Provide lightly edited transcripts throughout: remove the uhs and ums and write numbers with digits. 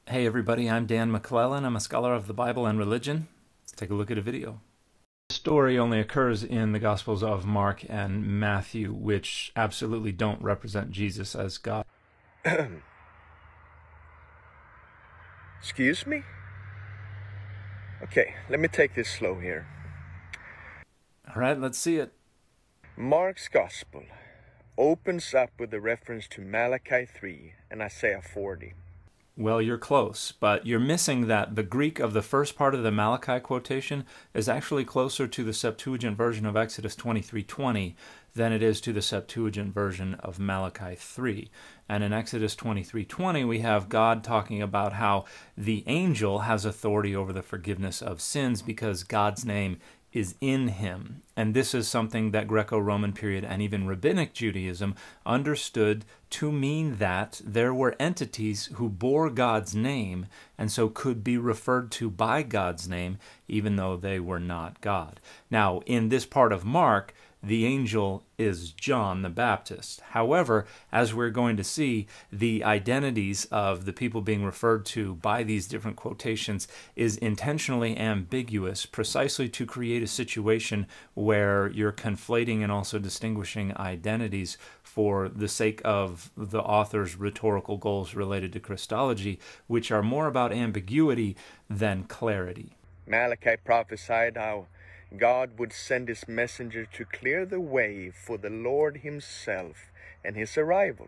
Hey everybody, I'm Dan McClellan. I'm a scholar of the Bible and religion. Let's take a look at a video. The story only occurs in the Gospels of Mark and Matthew, which absolutely don't represent Jesus as God. Excuse me? Okay, let me take this slow here. All right, let's see it. Mark's Gospel opens up with a reference to Malachi 3 and Isaiah 40. Well, you're close, but you're missing that the Greek of the first part of the Malachi quotation is actually closer to the Septuagint version of Exodus 23:20 than it is to the Septuagint version of Malachi 3. And in Exodus 23:20, we have God talking about how the angel has authority over the forgiveness of sins because God's name is in him. And this is something that Greco-Roman period and even Rabbinic Judaism understood to mean that there were entities who bore God's name and so could be referred to by God's name even though they were not God. Now, in this part of Mark, the angel is John the Baptist. However, as we're going to see, the identities of the people being referred to by these different quotations is intentionally ambiguous, precisely to create a situation where you're conflating and also distinguishing identities for the sake of the author's rhetorical goals related to Christology, which are more about ambiguity than clarity. Malachi prophesied how God would send his messenger to clear the way for the Lord himself and his arrival.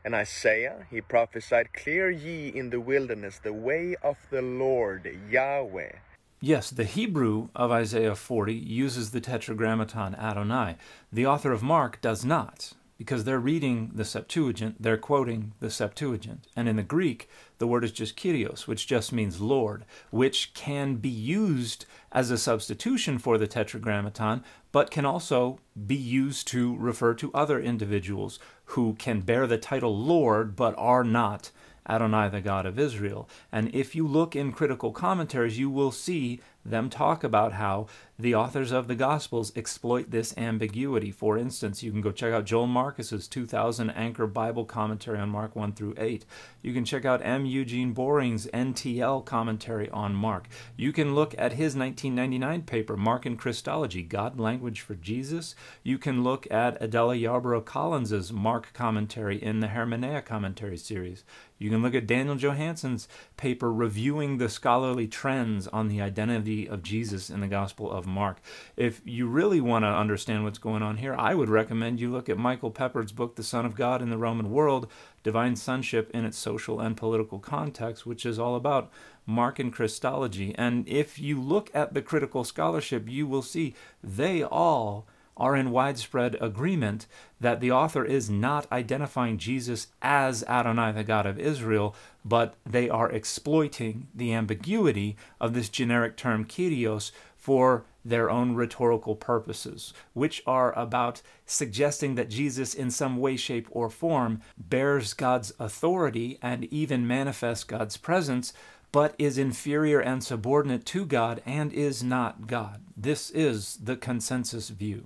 And Isaiah, he prophesied, "Clear ye in the wilderness the way of the Lord, Yahweh." Yes, the Hebrew of Isaiah 40 uses the tetragrammaton Adonai. The author of Mark does not, because they're reading the Septuagint, they're quoting the Septuagint. And in the Greek, the word is just Kyrios, which just means Lord, which can be used as a substitution for the tetragrammaton, but can also be used to refer to other individuals who can bear the title Lord, but are not Adonai, the God of Israel. And if you look in critical commentaries, you will see them talk about how the authors of the Gospels exploit this ambiguity. For instance, you can go check out Joel Marcus's 2000 Anchor Bible commentary on Mark 1 through 8. You can check out M. Eugene Boring's NTL commentary on Mark. You can look at his 1999 paper, Mark and Christology, God Language for Jesus. You can look at Adela Yarborough Collins's Mark commentary in the Hermeneia commentary series. You can look at Daniel Johansson's paper reviewing the scholarly trends on the identity of Jesus in the Gospel of Mark. If you really want to understand what's going on here, I would recommend you look at Michael Peppard's book, The Son of God in the Roman World, Divine Sonship in its Social and Political Context, which is all about Mark and Christology. And if you look at the critical scholarship, you will see they all are in widespread agreement that the author is not identifying Jesus as Adonai, the God of Israel, but they are exploiting the ambiguity of this generic term Kyrios for their own rhetorical purposes, which are about suggesting that Jesus in some way, shape, or form bears God's authority and even manifests God's presence, but is inferior and subordinate to God and is not God. This is the consensus view.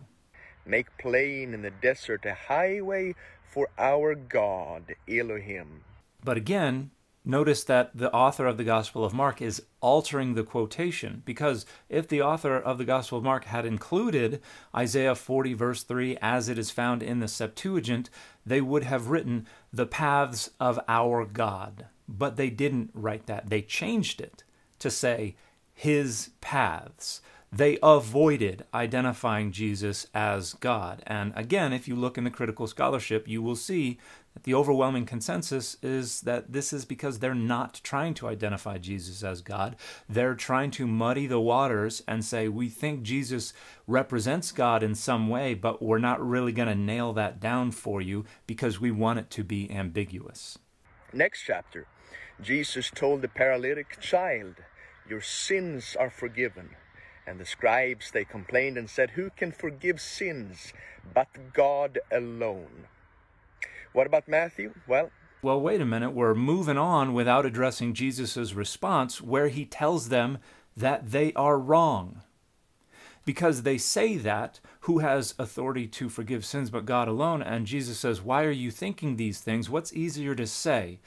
"Make plain in the desert a highway for our God, Elohim." But again, notice that the author of the Gospel of Mark is altering the quotation, because if the author of the Gospel of Mark had included Isaiah 40 verse 3 as it is found in the Septuagint, they would have written the paths of our God. But they didn't write that. They changed it to say his paths. They avoided identifying Jesus as God. And again, if you look in the critical scholarship, you will see that the overwhelming consensus is that this is because they're not trying to identify Jesus as God. They're trying to muddy the waters and say, we think Jesus represents God in some way, but we're not really going to nail that down for you because we want it to be ambiguous. Next chapter, Jesus told the paralytic child, "Your sins are forgiven." And the scribes, they complained and said, "Who can forgive sins but God alone?" What about Matthew? Well, wait a minute. We're moving on without addressing Jesus' response, where he tells them that they are wrong. Because they say that, who has authority to forgive sins but God alone? And Jesus says, why are you thinking these things? What's easier to say?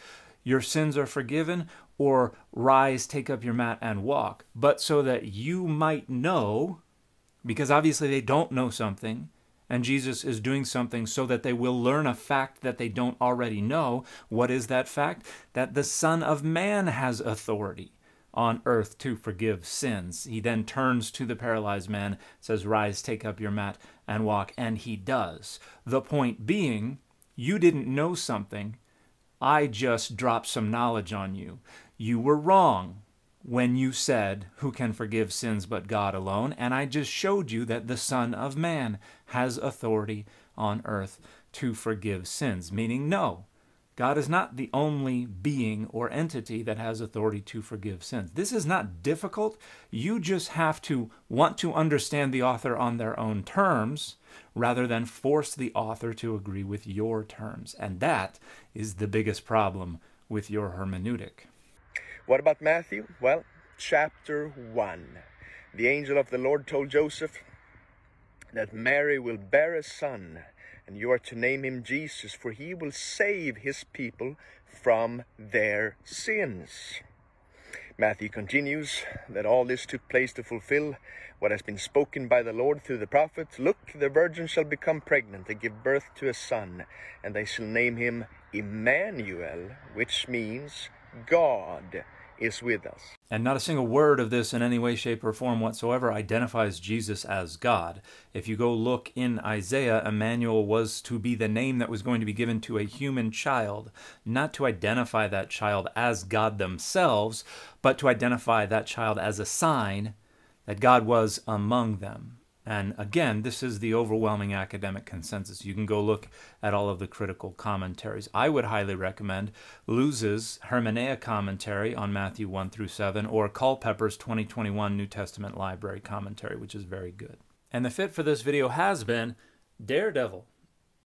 your sins are forgiven, or rise, take up your mat and walk, but so that you might know, because obviously they don't know something, and Jesus is doing something so that they will learn a fact that they don't already know. What is that fact? That the Son of Man has authority on earth to forgive sins. He then turns to the paralyzed man, says, rise, take up your mat and walk, and he does. The point being, you didn't know something. I just dropped some knowledge on you. You were wrong when you said, who can forgive sins but God alone? And I just showed you that the Son of Man has authority on earth to forgive sins, meaning no, God is not the only being or entity that has authority to forgive sins. This is not difficult. You just have to want to understand the author on their own terms rather than force the author to agree with your terms. And that is the biggest problem with your hermeneutic. What about Matthew? Well, chapter 1. The angel of the Lord told Joseph that Mary will bear a son, and you are to name him Jesus, for he will save his people from their sins. Matthew continues that all this took place to fulfill what has been spoken by the Lord through the prophets. Look, the virgin shall become pregnant and give birth to a son, and they shall name him Emmanuel, which means God is with us. And not a single word of this in any way, shape, or form whatsoever identifies Jesus as God. If you go look in Isaiah, Emmanuel was to be the name that was going to be given to a human child, not to identify that child as God themselves, but to identify that child as a sign that God was among them. And again, this is the overwhelming academic consensus. You can go look at all of the critical commentaries. I would highly recommend Luz's Hermeneia commentary on Matthew 1 through 7, or Culpepper's 2021 New Testament Library commentary, which is very good. And the fit for this video has been Daredevil.